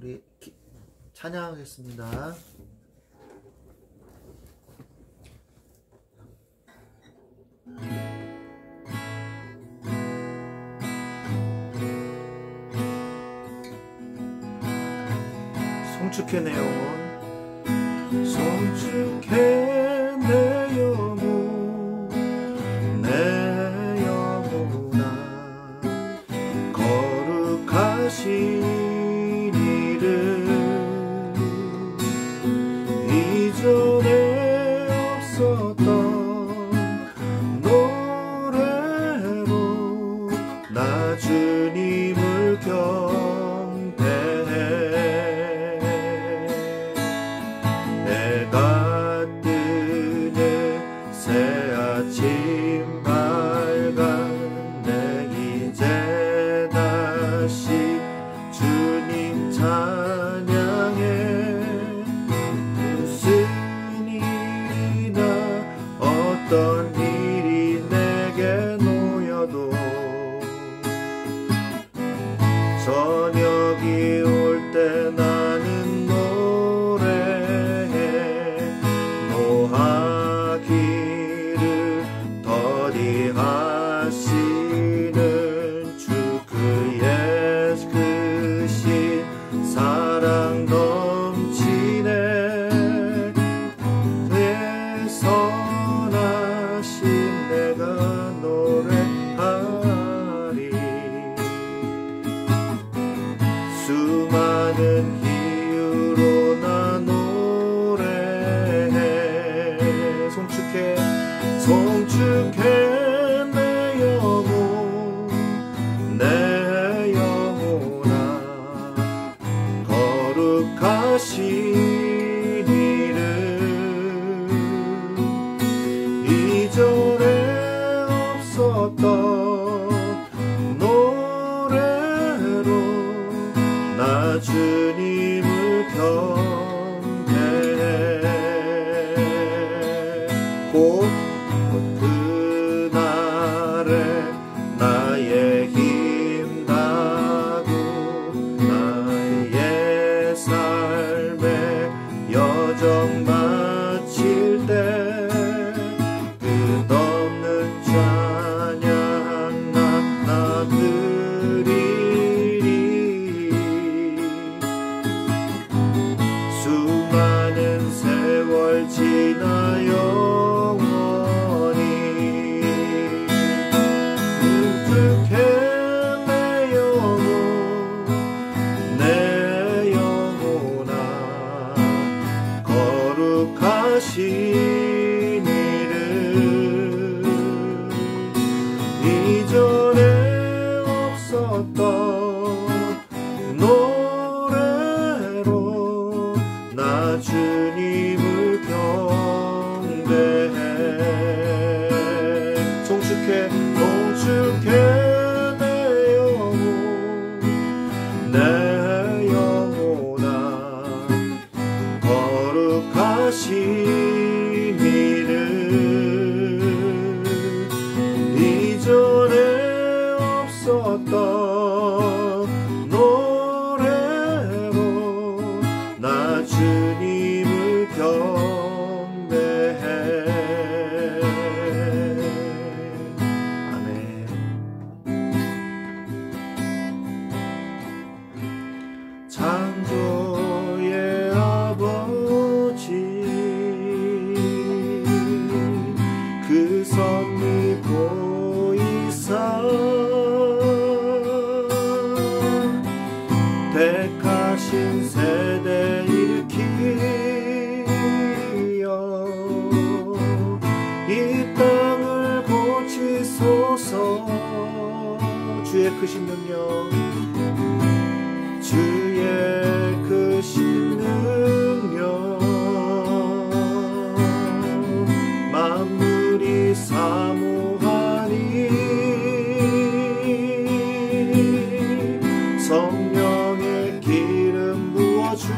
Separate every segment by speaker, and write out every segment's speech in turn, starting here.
Speaker 1: 우리 찬양하겠습니다. 송축해 내 영혼, 송축해 내 영혼, 내 영혼아, 거룩하신 이름, 이전에 없었던 노래로 나 주님을 내가 뜨는 새 아침 밝은 내 이제 다시 주님 찬양해. 무슨 일이나 어떤 일이 내게 놓여도 저녁이 올 때 나는 노하기를 더디하시는 주 그의 크신 사랑 넘치네. 내 선하심 내가 노래하리. 수많은 이유로 나 노래해. 송축해 내 영혼, 내 영혼아, 거룩하신 이름, 이전에 없었던 노래로 나 주님을 경배해. 곧 그날에 나의 힘 다고 나의 삶의 여정 마칠 때 끝없는 찬양 나 드리리. 수많은 세월 지나 영원히 송축해 내 영혼, 내 영혼아, 거룩하신 이름, 이전에 없었던 노래로 나 주님을 경배해. 송축해 내 영혼, 내 영혼아, 거룩하신 이름, 이전에 없었던 노래로 나 주님을 경배해. 아멘. 창조의 아버지, 그 섭리 보이사 택하신 세대 일으키어 이 땅을 고치소서. 주의 크신 능력, 주의 크신 능력, 만물이 사모하니 성령의 기름 부어주사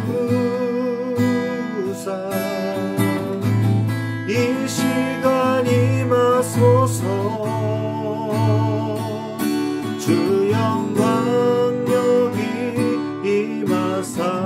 Speaker 1: 이 시간 임하소서. 주 영광 여기 임하사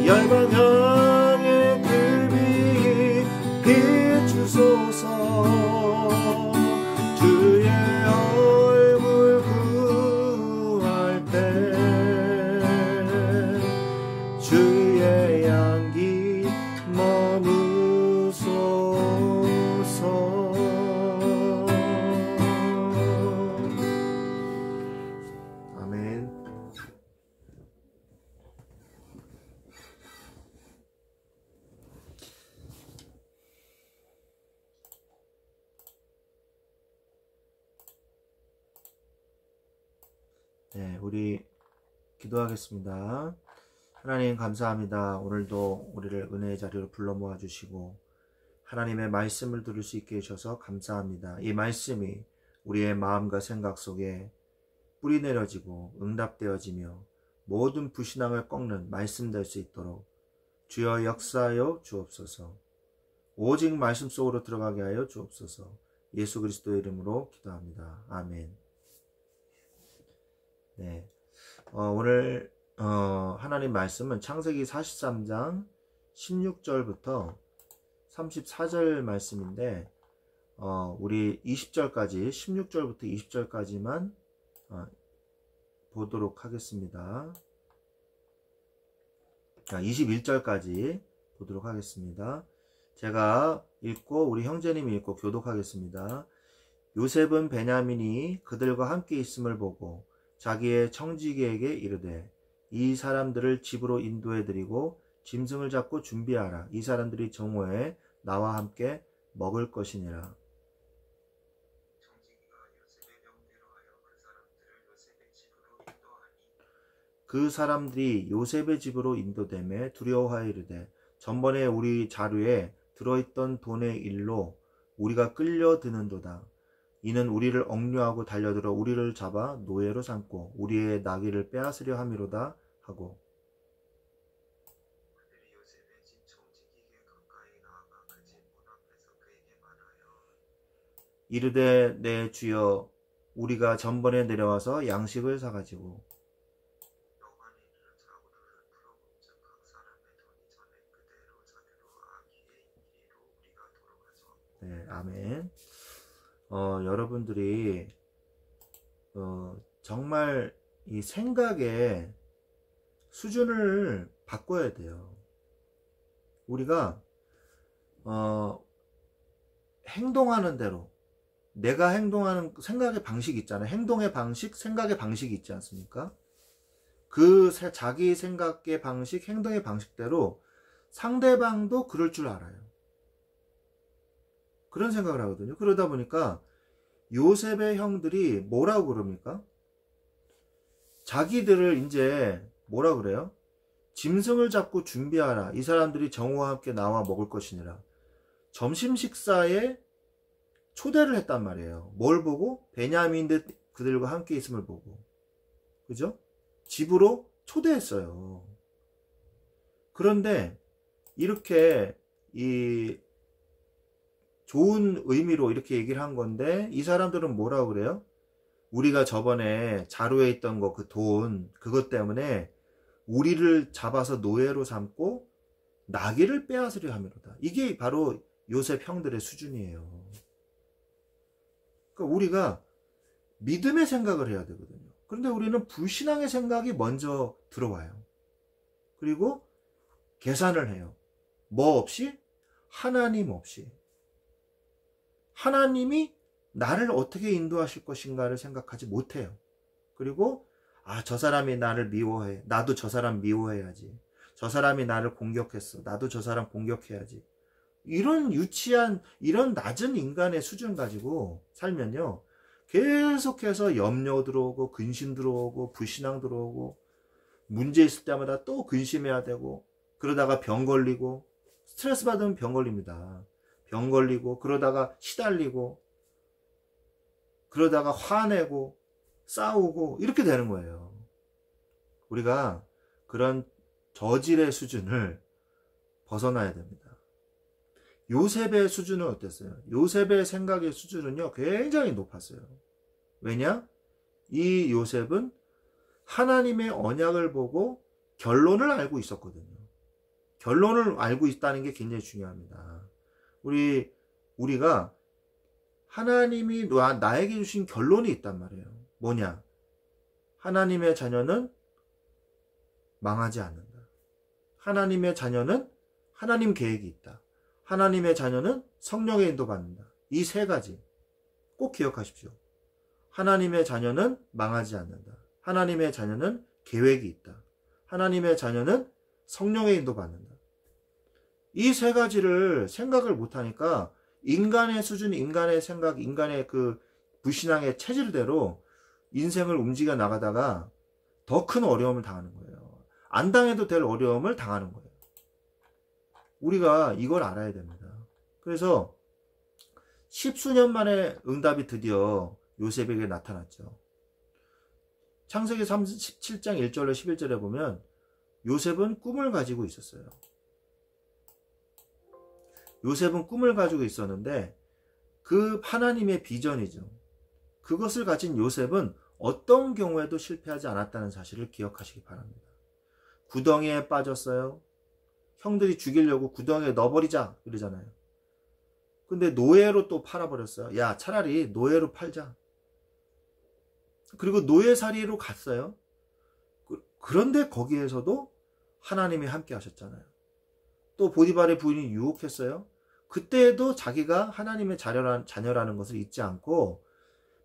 Speaker 1: 열방 향해 그 빛 비추소서. 주의 얼굴 구할 때 주의 향기 머무소서. 아멘. 네, 우리 기도하겠습니다. 하나님 감사합니다. 오늘도 우리를 은혜의 자리로 불러 모아주시고 하나님의 말씀을 들을 수 있게 해주셔서 감사합니다. 이 말씀이 우리의 마음과 생각 속에 뿌리 내려지고 응답되어지며 모든 불신앙을 꺾는 말씀 될 수 있도록 주여 역사하여 주옵소서. 오직 말씀 속으로 들어가게 하여 주옵소서. 예수 그리스도의 이름으로 기도합니다. 아멘. 네, 오늘 하나님 말씀은 창세기 43장 16절부터 34절 말씀인데 우리 20절까지 16절부터 20절까지만 보도록 하겠습니다. 21절까지 보도록 하겠습니다. 제가 읽고 우리 형제님이 읽고 교독하겠습니다. 요셉은 베냐민이 그들과 함께 있음을 보고 자기의 청지기에게 이르되 이 사람들을 집으로 인도해드리고 짐승을 잡고 준비하라. 이 사람들이 정오에 나와 함께 먹을 것이니라. 그 사람들이 요셉의 집으로 인도되매 두려워하여 이르되 전번에 우리 자루에 들어있던 돈의 일로 우리가 끌려드는도다. 이는 우리를 억류하고 달려들어 우리를 잡아 노예로 삼고 우리의 나귀를 빼앗으려 함이로다 하고 그들이 요셉의 집 청지기에게 가까이 나아가 그 집 문 앞에서 그에게 말하여 이르되 내 주여 우리가 전번에 내려와서 양식을 사가지고 여관이 이르러 자루를 풀어본즉 각 사람의 돈이 전에 그대로 자루로 아기의 이리로 우리가 돌아가서 네, 아멘. 여러분들이 정말 이 생각의 수준을 바꿔야 돼요. 우리가 행동하는 대로 내가 행동하는 생각의 방식이 있잖아요. 행동의 방식, 생각의 방식이 있지 않습니까? 그 자기 생각의 방식, 행동의 방식대로 상대방도 그럴 줄 알아요. 그런 생각을 하거든요. 그러다 보니까 요셉의 형들이 뭐라고 그럽니까? 자기들을 이제 뭐라 그래요? 짐승을 잡고 준비하라. 이 사람들이 정오와 함께 나와 먹을 것이니라. 점심 식사에 초대를 했단 말이에요. 뭘 보고? 베냐민들 그들과 함께 있음을 보고. 그죠? 집으로 초대했어요. 그런데 이렇게 이 좋은 의미로 이렇게 얘기를 한 건데 이 사람들은 뭐라고 그래요? 우리가 저번에 자루에 있던 거 그 돈 그것 때문에 우리를 잡아서 노예로 삼고 나귀를 빼앗으려 함이로다. 이게 바로 요셉 형들의 수준이에요. 그러니까 우리가 믿음의 생각을 해야 되거든요. 그런데 우리는 불신앙의 생각이 먼저 들어와요. 그리고 계산을 해요. 뭐 없이? 하나님 없이. 하나님이 나를 어떻게 인도하실 것인가를 생각하지 못해요. 그리고 저 사람이 나를 미워해. 나도 저 사람 미워해야지. 저 사람이 나를 공격했어. 나도 저 사람 공격해야지. 이런 유치한, 이런 낮은 인간의 수준 가지고 살면요, 계속해서 염려 들어오고 근심 들어오고 불신앙 들어오고 문제 있을 때마다 또 근심해야 되고 그러다가 병 걸리고 스트레스 받으면 병 걸립니다. 병 걸리고 그러다가 시달리고 그러다가 화내고 싸우고 이렇게 되는 거예요. 우리가 그런 저질의 수준을 벗어나야 됩니다. 요셉의 수준은 어땠어요? 요셉의 생각의 수준은요 굉장히 높았어요. 왜냐? 이 요셉은 하나님의 언약을 보고 결론을 알고 있었거든요. 결론을 알고 있다는 게 굉장히 중요합니다. 우리가 하나님이 나에게 주신 결론이 있단 말이에요. 뭐냐? 하나님의 자녀는 망하지 않는다. 하나님의 자녀는 하나님 계획이 있다. 하나님의 자녀는 성령의 인도받는다. 이 세 가지 꼭 기억하십시오. 하나님의 자녀는 망하지 않는다. 하나님의 자녀는 계획이 있다. 하나님의 자녀는 성령의 인도받는다. 이 세 가지를 생각을 못하니까 인간의 수준, 인간의 생각, 인간의 그 불신앙의 체질대로 인생을 움직여 나가다가 더 큰 어려움을 당하는 거예요. 안 당해도 될 어려움을 당하는 거예요. 우리가 이걸 알아야 됩니다. 그래서 십수년 만에 응답이 드디어 요셉에게 나타났죠. 창세기 37장 1절로 11절에 보면 요셉은 꿈을 가지고 있었어요. 요셉은 꿈을 가지고 있었는데 그 하나님의 비전이죠. 그것을 가진 요셉은 어떤 경우에도 실패하지 않았다는 사실을 기억하시기 바랍니다. 구덩이에 빠졌어요. 형들이 죽이려고 구덩이에 넣어버리자 이러잖아요. 근데 노예로 또 팔아버렸어요. 야, 차라리 노예로 팔자. 그리고 노예살이로 갔어요. 그런데 거기에서도 하나님이 함께 하셨잖아요. 또 보디발의 부인이 유혹했어요. 그때도 자기가 하나님의 자녀라는 것을 잊지 않고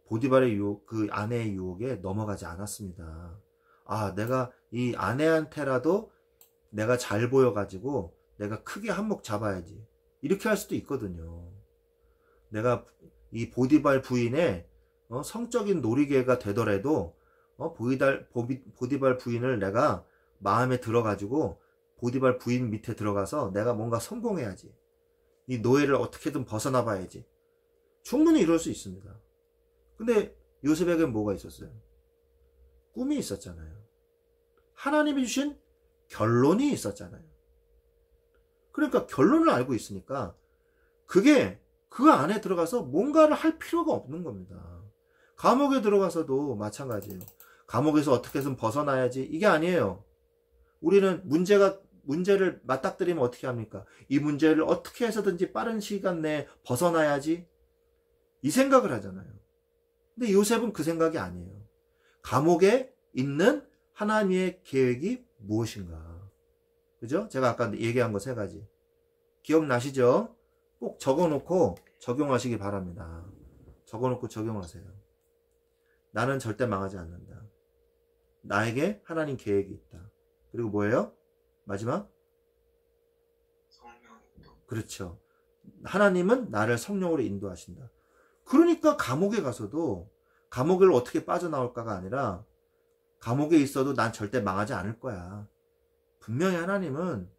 Speaker 1: 보디발의 유혹, 그 아내의 유혹에 넘어가지 않았습니다. 아, 내가 이 아내한테라도 내가 잘 보여가지고 내가 크게 한몫 잡아야지. 이렇게 할 수도 있거든요. 내가 이 보디발 부인의 성적인 놀이개가 되더라도 보디발 부인을 내가 마음에 들어가지고 보디발 부인 밑에 들어가서 내가 뭔가 성공해야지. 이 노예를 어떻게든 벗어나 봐야지. 충분히 이럴 수 있습니다. 근데 요셉에게는 뭐가 있었어요? 꿈이 있었잖아요. 하나님이 주신 결론이 있었잖아요. 그러니까 결론을 알고 있으니까 그게 그 안에 들어가서 뭔가를 할 필요가 없는 겁니다. 감옥에 들어가서도 마찬가지예요. 감옥에서 어떻게든 벗어나야지. 이게 아니에요. 우리는 문제를 맞닥뜨리면 어떻게 합니까? 이 문제를 어떻게 해서든지 빠른 시간 내에 벗어나야지. 이 생각을 하잖아요. 근데 요셉은 그 생각이 아니에요. 감옥에 있는 하나님의 계획이 무엇인가? 그죠? 제가 아까 얘기한 거 세 가지. 기억나시죠? 꼭 적어놓고 적용하시기 바랍니다. 적어놓고 적용하세요. 나는 절대 망하지 않는다. 나에게 하나님 계획이 있다. 그리고 뭐예요? 마지막?
Speaker 2: 성령인도.
Speaker 1: 그렇죠. 하나님은 나를 성령으로 인도하신다. 그러니까 감옥에 가서도 감옥을 어떻게 빠져나올까가 아니라 감옥에 있어도 난 절대 망하지 않을 거야. 분명히 하나님은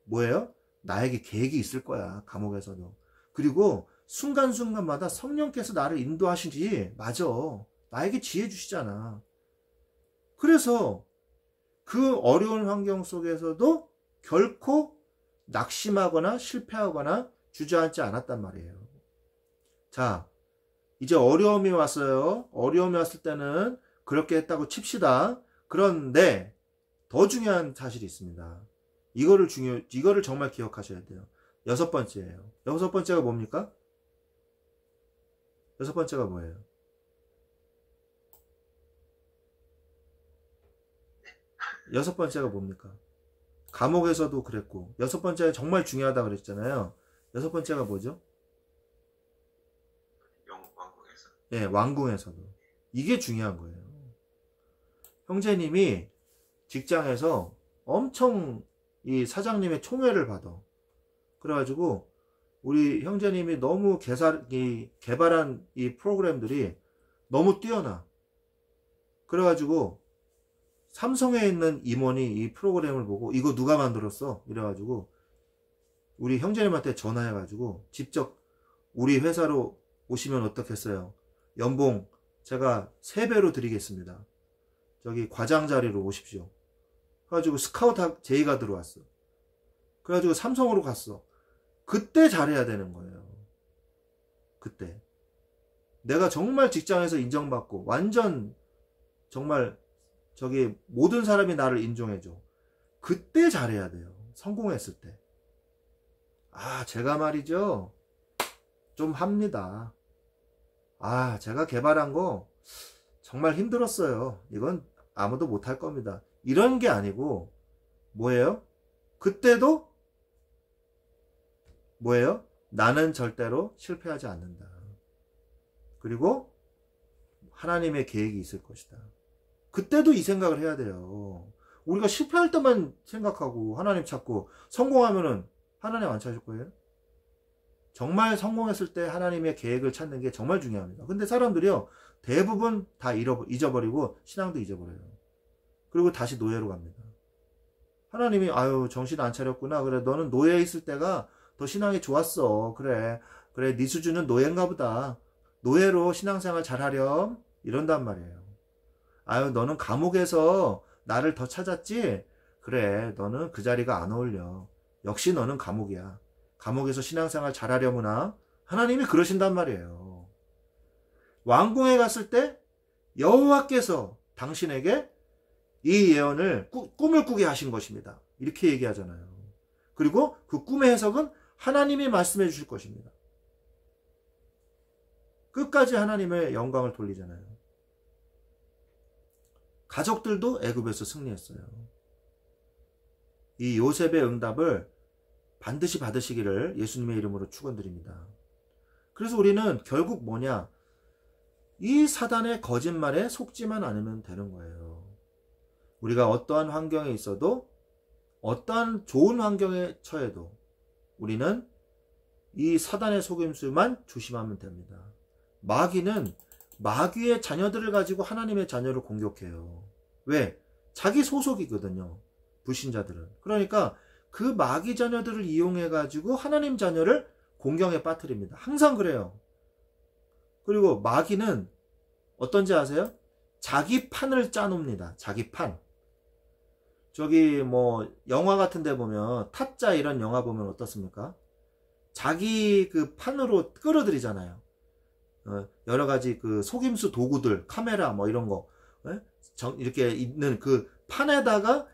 Speaker 1: 뭐예요? 나에게 계획이 있을 거야. 감옥에서도. 그리고 순간순간마다 성령께서 나를 인도하시지. 맞아. 나에게 지혜 주시잖아. 그래서 그 어려운 환경 속에서도 결코 낙심하거나 실패하거나 주저앉지 않았단 말이에요. 자, 이제 어려움이 왔어요. 어려움이 왔을 때는 그렇게 했다고 칩시다. 그런데 더 중요한 사실이 있습니다. 이거를 정말 기억하셔야 돼요. 여섯 번째예요. 여섯 번째가 뭡니까? 여섯 번째가 뭐예요? 여섯 번째가 뭡니까? 감옥에서도 그랬고, 여섯 번째가 정말 중요하다 그랬잖아요. 여섯 번째가 뭐죠?
Speaker 2: 왕궁에서.
Speaker 1: 예, 왕궁에서도. 이게 중요한 거예요. 형제님이 직장에서 엄청 이 사장님의 총애를 받아. 그래가지고 우리 형제님이 너무 개발한 이 프로그램들이 너무 뛰어나. 그래가지고 삼성에 있는 임원이 이 프로그램을 보고 이거 누가 만들었어? 이래가지고 우리 형제님한테 전화해가지고 직접 우리 회사로 오시면 어떻겠어요? 연봉 제가 3배로 드리겠습니다. 저기 과장 자리로 오십시오. 그래가지고 스카우트 제의가 들어왔어. 그래가지고 삼성으로 갔어. 그때 잘해야 되는 거예요. 그때. 내가 정말 직장에서 인정받고 완전 정말 저기 모든 사람이 나를 인정해줘. 그때 잘해야 돼요. 성공했을 때. 제가 말이죠. 좀 합니다. 제가 개발한 거 정말 힘들었어요. 이건 아무도 못할 겁니다. 이런 게 아니고 뭐예요? 그때도 뭐예요? 나는 절대로 실패하지 않는다. 그리고 하나님의 계획이 있을 것이다. 그때도 이 생각을 해야 돼요. 우리가 실패할 때만 생각하고 하나님 찾고 성공하면은 하나님 안 찾을 거예요? 정말 성공했을 때 하나님의 계획을 찾는 게 정말 중요합니다. 근데 사람들이요, 대부분 다 잊어버리고 신앙도 잊어버려요. 그리고 다시 노예로 갑니다. 하나님이 정신 안 차렸구나. 그래, 너는 노예에 있을 때가 더 신앙이 좋았어. 그래 네 수준은 노예인가 보다. 노예로 신앙생활 잘하렴. 이런단 말이에요. 너는 감옥에서 나를 더 찾았지? 그래, 너는 그 자리가 안 어울려. 역시 너는 감옥이야. 감옥에서 신앙생활 잘하려무나. 하나님이 그러신단 말이에요. 왕궁에 갔을 때 여호와께서 당신에게 이 예언을 꿈을 꾸게 하신 것입니다. 이렇게 얘기하잖아요. 그리고 그 꿈의 해석은 하나님이 말씀해 주실 것입니다. 끝까지 하나님의 영광을 돌리잖아요. 가족들도 애굽에서 승리했어요. 이 요셉의 응답을 반드시 받으시기를 예수님의 이름으로 축원드립니다. 그래서 우리는 결국 뭐냐? 이 사단의 거짓말에 속지만 않으면 되는 거예요. 우리가 어떠한 환경에 있어도, 어떠한 좋은 환경에 처해도 우리는 이 사단의 속임수만 조심하면 됩니다. 마귀는 마귀의 자녀들을 가지고 하나님의 자녀를 공격해요. 왜? 자기 소속이거든요. 불신자들은. 그러니까 그 마귀 자녀들을 이용해 가지고 하나님 자녀를 공경에 빠뜨립니다. 항상 그래요. 그리고 마귀는 어떤지 아세요? 자기 판을 짜놉니다. 자기 판. 저기 뭐 영화 같은 데 보면 타짜 이런 영화 보면 어떻습니까? 자기 그 판으로 끌어들이잖아요. 여러 가지 그 속임수 도구들, 카메라 뭐 이런 거 이렇게 있는 그 판에다가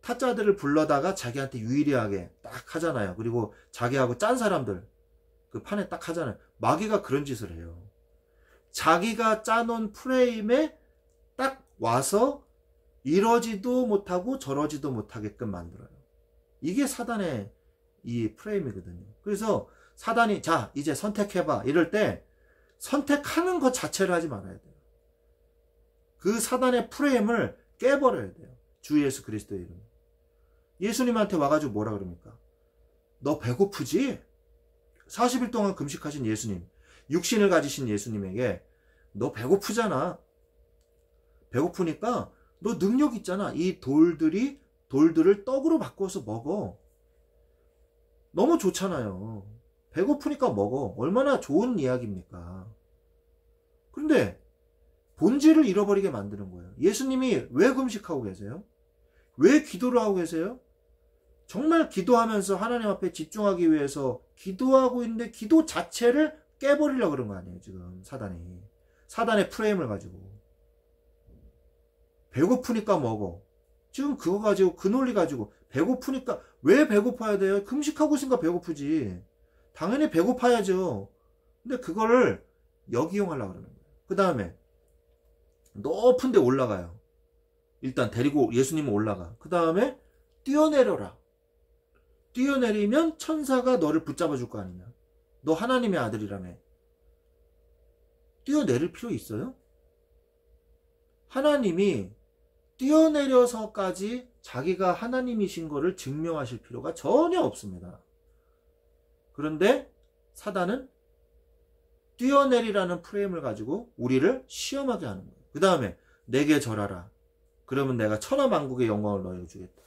Speaker 1: 타짜들을 불러다가 자기한테 유리하게 딱 하잖아요. 그리고 자기하고 짠 사람들 그 판에 딱 하잖아요. 마귀가 그런 짓을 해요. 자기가 짜놓은 프레임에 딱 와서 이러지도 못하고 저러지도 못하게끔 만들어요. 이게 사단의 이 프레임이거든요. 그래서 사단이 자 이제 선택해봐 이럴 때 선택하는 것 자체를 하지 말아야 돼요. 그 사단의 프레임을 깨버려야 돼요. 주 예수 그리스도의 이름. 예수님한테 와가지고 뭐라 그럽니까? 너 배고프지? 40일 동안 금식하신 예수님, 육신을 가지신 예수님에게 너 배고프잖아. 배고프니까 너 능력 있잖아. 이 돌들을 떡으로 바꿔서 먹어. 너무 좋잖아요. 배고프니까 먹어. 얼마나 좋은 이야기입니까? 그런데 본질을 잃어버리게 만드는 거예요. 예수님이 왜 금식하고 계세요? 왜 기도를 하고 계세요? 정말 기도하면서 하나님 앞에 집중하기 위해서 기도하고 있는데 기도 자체를 깨버리려고 그런 거 아니에요, 지금 사단이. 사단의 프레임을 가지고. 배고프니까 먹어. 지금 그거 가지고, 그 논리 가지고 배고프니까 왜 배고파야 돼요? 금식하고 있으니까 배고프지. 당연히 배고파야죠. 근데 그거를 역이용하려고 그러는 거예요. 그 다음에 높은 데 올라가요. 일단 데리고 예수님은 올라가. 그 다음에 뛰어내려라. 뛰어내리면 천사가 너를 붙잡아 줄 거 아니냐. 너 하나님의 아들이라며. 뛰어내릴 필요 있어요? 하나님이 뛰어내려서까지 자기가 하나님이신 거를 증명하실 필요가 전혀 없습니다. 그런데 사단은 뛰어내리라는 프레임을 가지고 우리를 시험하게 하는 거예요. 그 다음에 내게 절하라. 그러면 내가 천하만국의 영광을 너에게 주겠다.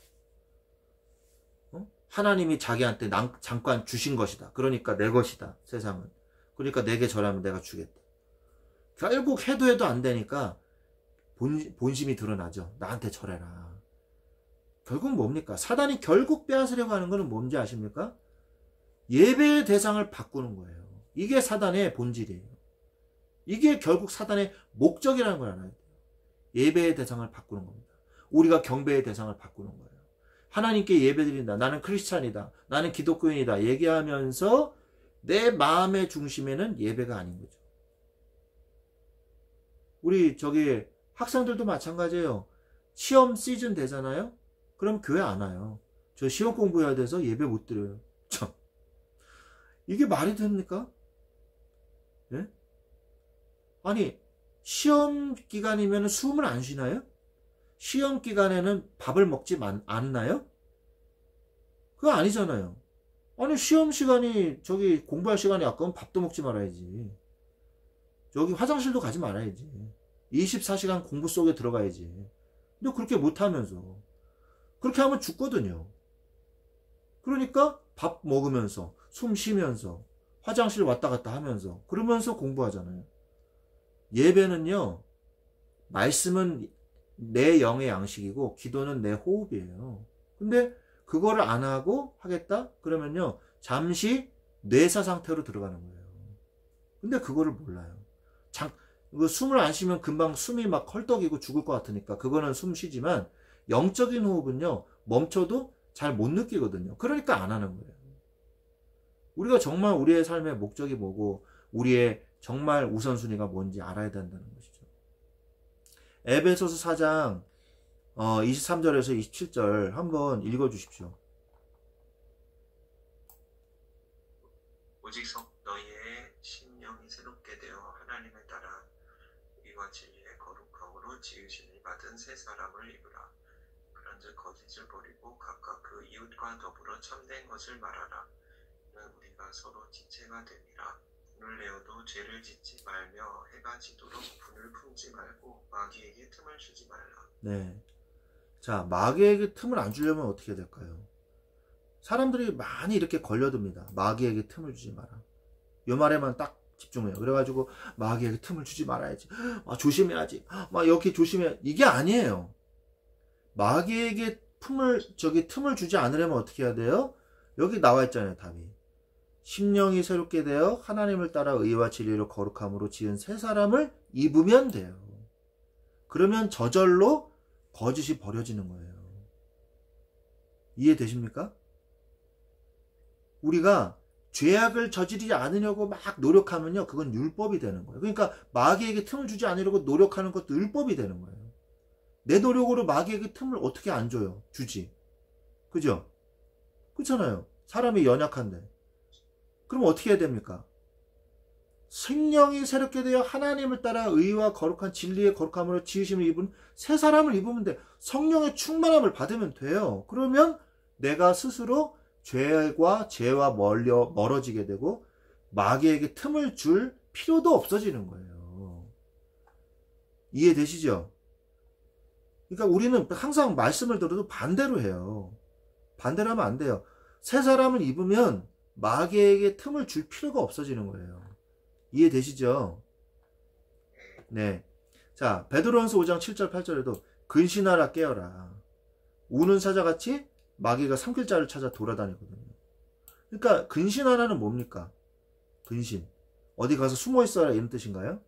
Speaker 1: 하나님이 자기한테 잠깐 주신 것이다. 그러니까 내 것이다. 세상은. 그러니까 내게 절하면 내가 주겠다. 결국 해도 안 되니까 본심이 드러나죠. 나한테 절해라. 결국 뭡니까? 사단이 결국 빼앗으려고 하는 것은 뭔지 아십니까? 예배의 대상을 바꾸는 거예요. 이게 사단의 본질이에요. 이게 결국 사단의 목적이라는 걸 알아야 돼요. 예배의 대상을 바꾸는 겁니다. 우리가 경배의 대상을 바꾸는 거예요. 하나님께 예배드린다. 나는 크리스찬이다. 나는 기독교인이다. 얘기하면서 내 마음의 중심에는 예배가 아닌 거죠. 우리 저기 학생들도 마찬가지예요. 시험 시즌 되잖아요. 그럼 교회 안 와요. 저 시험 공부해야 돼서 예배 못 드려요. 참, 이게 말이 됩니까? 예? 아니, 시험 기간이면 숨을 안 쉬나요? 시험 기간에는 밥을 먹지 않나요? 그거 아니잖아요. 아니, 시험 시간이, 저기 공부할 시간이 아까운 밥도 먹지 말아야지. 저기 화장실도 가지 말아야지. 24시간 공부 속에 들어가야지. 근데 그렇게 못하면서. 그렇게 하면 죽거든요. 그러니까 밥 먹으면서, 숨 쉬면서, 화장실 왔다 갔다 하면서, 그러면서 공부하잖아요. 예배는요, 말씀은 내 영의 양식이고, 기도는 내 호흡이에요. 근데 그거를 안 하고 하겠다? 그러면요, 잠시 뇌사 상태로 들어가는 거예요. 근데 그거를 몰라요. 숨을 안 쉬면 금방 숨이 막 헐떡이고 죽을 것 같으니까 그거는 숨 쉬지만, 영적인 호흡은요, 멈춰도 잘 못 느끼거든요. 그러니까 안 하는 거예요. 우리가 정말 우리의 삶의 목적이 뭐고, 우리의 정말 우선순위가 뭔지 알아야 된다는 것이죠. 에베소서 4장 23절에서 27절 한번 읽어주십시오.
Speaker 2: 오직 너희의 심령이 새롭게 되어 하나님에 따라 의와 진리의 거룩함으로 지으심을 받은 새 사람을 입으라. 그런즉 거짓을 버리고 각각 그 이웃과 더불어 참된 것을 말하라. 이는 우리가 서로 지체가 됨이라. 분을 내어도 죄를 짓지 말며 해가 지도록 분을 품지 말고 마귀에게 틈을 주지 말라.
Speaker 1: 네. 자, 마귀에게 틈을 안 주려면 어떻게 될까요? 사람들이 많이 이렇게 걸려듭니다. 마귀에게 틈을 주지 마라. 이 말에만 딱 집중해요. 그래가지고 마귀에게 틈을 주지 말아야지. 조심해야지. 막 이렇게 조심해. 이게 아니에요. 마귀에게 틈을 주지 않으려면 어떻게 해야 돼요? 여기 나와 있잖아요, 답이. 심령이 새롭게 되어 하나님을 따라 의와 진리로 거룩함으로 지은 새 사람을 입으면 돼요. 그러면 저절로 거짓이 버려지는 거예요. 이해되십니까? 우리가 죄악을 저지르지 않으려고 막 노력하면요, 그건 율법이 되는 거예요. 그러니까 마귀에게 틈을 주지 않으려고 노력하는 것도 율법이 되는 거예요. 내 노력으로 마귀에게 틈을 어떻게 안 줘요? 주지. 그죠? 그렇잖아요. 사람이 연약한데. 그럼 어떻게 해야 됩니까? 생명이 새롭게 되어 하나님을 따라 의와 거룩한 진리의 거룩함으로 지으심을 입은 새 사람을 입으면 돼. 성령의 충만함을 받으면 돼요. 그러면 내가 스스로 죄와 멀어지게 되고 마귀에게 틈을 줄 필요도 없어지는 거예요. 이해되시죠? 그러니까 우리는 항상 말씀을 들어도 반대로 해요. 반대로 하면 안 돼요. 새 사람을 입으면 마귀에게 틈을 줄 필요가 없어지는 거예요. 이해되시죠? 네. 자, 베드로전서 5장 7절 8절에도 근신하라 깨어라. 우는 사자같이 마귀가 삼킬 자를 찾아 돌아다니거든요. 그러니까 근신하라는 뭡니까? 근신. 어디 가서 숨어 있어라 이런 뜻인가요?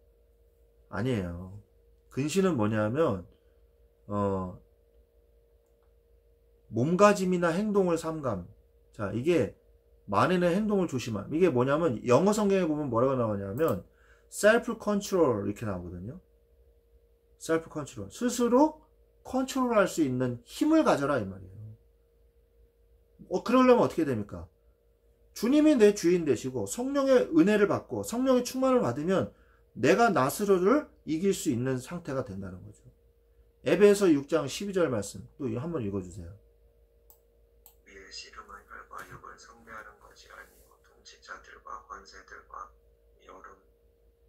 Speaker 1: 아니에요. 근신은 뭐냐면 몸가짐이나 행동을 삼감. 자, 이게 만인의 행동을 조심함. 이게 뭐냐면 영어 성경에 보면 뭐라고 나오냐면 self control 이렇게 나오거든요. self control. 스스로 컨트롤할 수 있는 힘을 가져라 이 말이에요. 그러려면 어떻게 됩니까? 주님이 내 주인 되시고 성령의 은혜를 받고 성령의 충만을 받으면 내가 나 스스로를 이길 수 있는 상태가 된다는 거죠. 에베소 6장 12절 말씀 또 한번 읽어주세요.
Speaker 2: 우리의 씨름은 혈과 육을 상대하는 것이 아니고 통치자들과 권세들과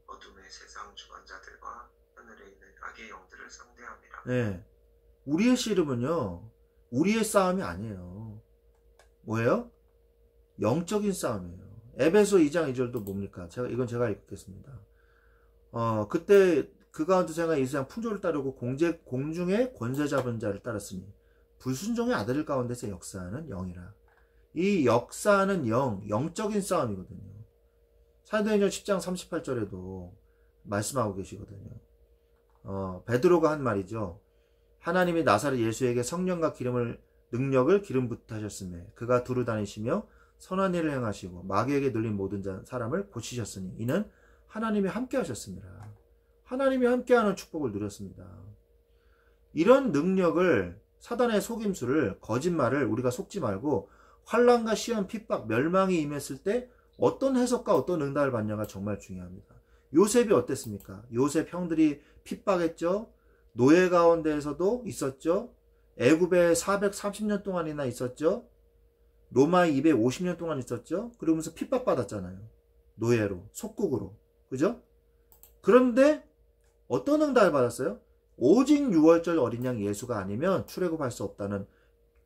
Speaker 2: 어둠의 세상 주관자들과 하늘에 있는 악의 영들을 상대함이라. 네,
Speaker 1: 우리의 씨름은요, 우리의 싸움이 아니에요. 뭐예요? 영적인 싸움이에요. 에베소 2장 2절도 뭡니까? 이건 제가 읽겠습니다. 그때 그 가운데 제가 이 세상 풍조를 따르고 공중의 권세 잡은 자를 따랐으니 불순종의 아들 가운데서 역사하는 영이라. 이 역사하는 영적인 싸움이거든요. 사도행전 10장 38절에도 말씀하고 계시거든요. 베드로가 한 말이죠. 하나님이 나사렛 예수에게 성령과 기름을 능력을 기름 붓으셨으며 그가 두루 다니시며 선한 일을 행하시고 마귀에게 눌린 모든 사람을 고치셨으니 이는 하나님이 함께 하셨습니다. 하나님이 함께하는 축복을 누렸습니다. 이런 능력을, 사단의 속임수를, 거짓말을 우리가 속지 말고 환난과 시험, 핍박, 멸망이 임했을 때 어떤 해석과 어떤 응답을 받냐가 정말 중요합니다. 요셉이 어땠습니까? 요셉 형들이 핍박했죠. 노예 가운데에서도 있었죠. 애굽에 430년 동안이나 있었죠. 로마에 250년 동안 있었죠. 그러면서 핍박받았잖아요. 노예로, 속국으로. 그죠? 그런데 어떤 응답을 받았어요? 오직 6월절 어린 양 예수가 아니면 출애굽할 수 없다는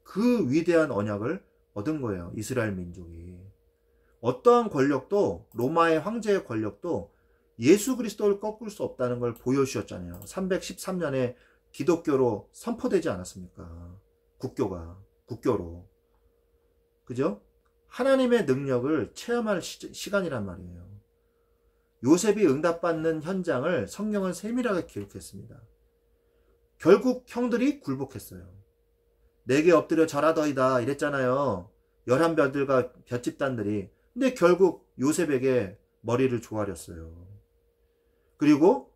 Speaker 1: 그 위대한 언약을 얻은 거예요. 이스라엘 민족이. 어떠한 권력도, 로마의 황제의 권력도 예수 그리스도를 꺾을 수 없다는 걸 보여주셨잖아요. 313년에 기독교로 선포되지 않았습니까? 국교로. 그죠? 하나님의 능력을 체험할 시간이란 말이에요. 요셉이 응답받는 현장을 성경은 세밀하게 기록했습니다. 결국 형들이 굴복했어요. 내게 엎드려 절하더이다 이랬잖아요. 11별들과 볏집단들이. 근데 결국 요셉에게 머리를 조아렸어요. 그리고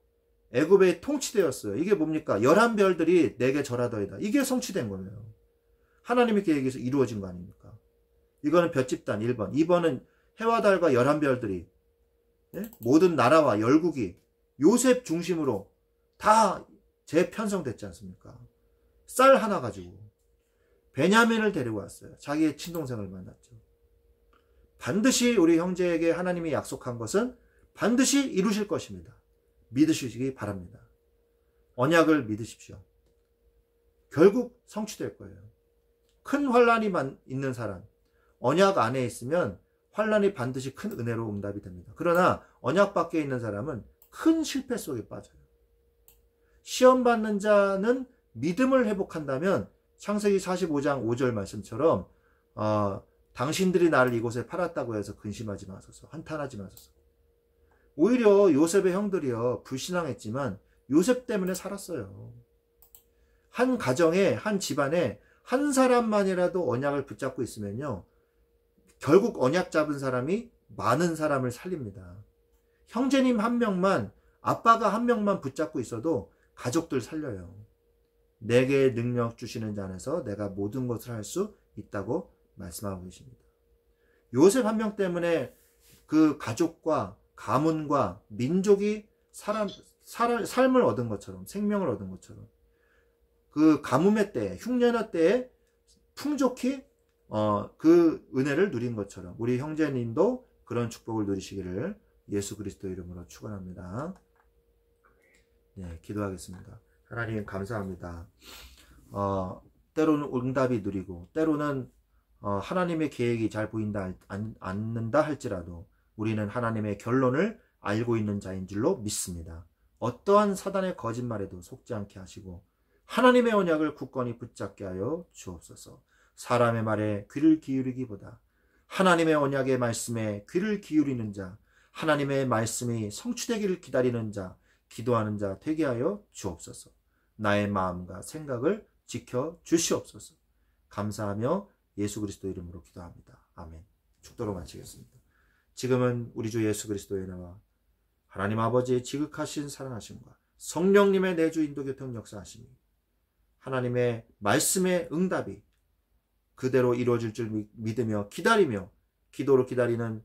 Speaker 1: 애굽에 통치되었어요. 이게 뭡니까? 11별들이 내게 절하더이다. 이게 성취된 거예요. 하나님의 계획에서 이루어진 거 아닙니까? 이거는 볏집단 1번. 2번은 해와 달과 11별들이, 예? 모든 나라와 열국이 요셉 중심으로 다 재편성됐지 않습니까? 쌀 하나 가지고 베냐민을 데리고 왔어요. 자기의 친동생을 만났죠. 반드시 우리 형제에게 하나님이 약속한 것은 반드시 이루실 것입니다. 믿으시기 바랍니다. 언약을 믿으십시오. 결국 성취될 거예요. 큰 환난이 있는 사람, 언약 안에 있으면 환난이 반드시 큰 은혜로 응답이 됩니다. 그러나 언약 밖에 있는 사람은 큰 실패 속에 빠져요. 시험 받는 자는 믿음을 회복한다면 창세기 45장 5절 말씀처럼 당신들이 나를 이곳에 팔았다고 해서 근심하지 마소서, 한탄하지 마소서. 오히려 요셉의 형들이요 불신앙했지만 요셉 때문에 살았어요. 한 가정에, 한 집안에 한 사람만이라도 언약을 붙잡고 있으면요 결국 언약 잡은 사람이 많은 사람을 살립니다. 형제님 한 명만, 아빠가 한 명만 붙잡고 있어도 가족들 살려요. 내게 능력 주시는 자 안에서 내가 모든 것을 할 수 있다고 말씀하고 계십니다. 요셉 한 명 때문에 그 가족과 가문과 민족이 삶을 얻은 것처럼, 생명을 얻은 것처럼, 그 가뭄의 때에, 흉년의 때에 풍족히 그 은혜를 누린 것처럼 우리 형제님도 그런 축복을 누리시기를 예수 그리스도 이름으로 축원합니다. 네, 기도하겠습니다. 하나님 감사합니다. 때로는 응답이 느리고 때로는 하나님의 계획이 잘 보인다 않는다 할지라도 우리는 하나님의 결론을 알고 있는 자인 줄로 믿습니다. 어떠한 사단의 거짓말에도 속지 않게 하시고 하나님의 언약을 굳건히 붙잡게 하여 주옵소서. 사람의 말에 귀를 기울이기보다 하나님의 언약의 말씀에 귀를 기울이는 자, 하나님의 말씀이 성취되기를 기다리는 자, 기도하는 자 되게 하여 주옵소서. 나의 마음과 생각을 지켜 주시옵소서. 감사하며 예수 그리스도 이름으로 기도합니다. 아멘. 축도로 마치겠습니다. 지금은 우리 주 예수 그리스도의 나와 하나님 아버지의 지극하신 사랑하심과 성령님의 내주 인도 교통 역사하심이 하나님의 말씀의 응답이 그대로 이루어질 줄 믿으며 기다리며 기도로 기다리는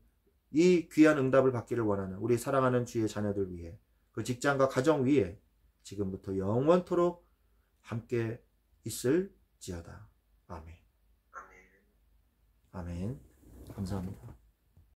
Speaker 1: 이 귀한 응답을 받기를 원하는 우리 사랑하는 주의 자녀들 위해 그 직장과 가정 위에 지금부터 영원토록 함께 있을지어다. 아멘. 아멘. 감사합니다.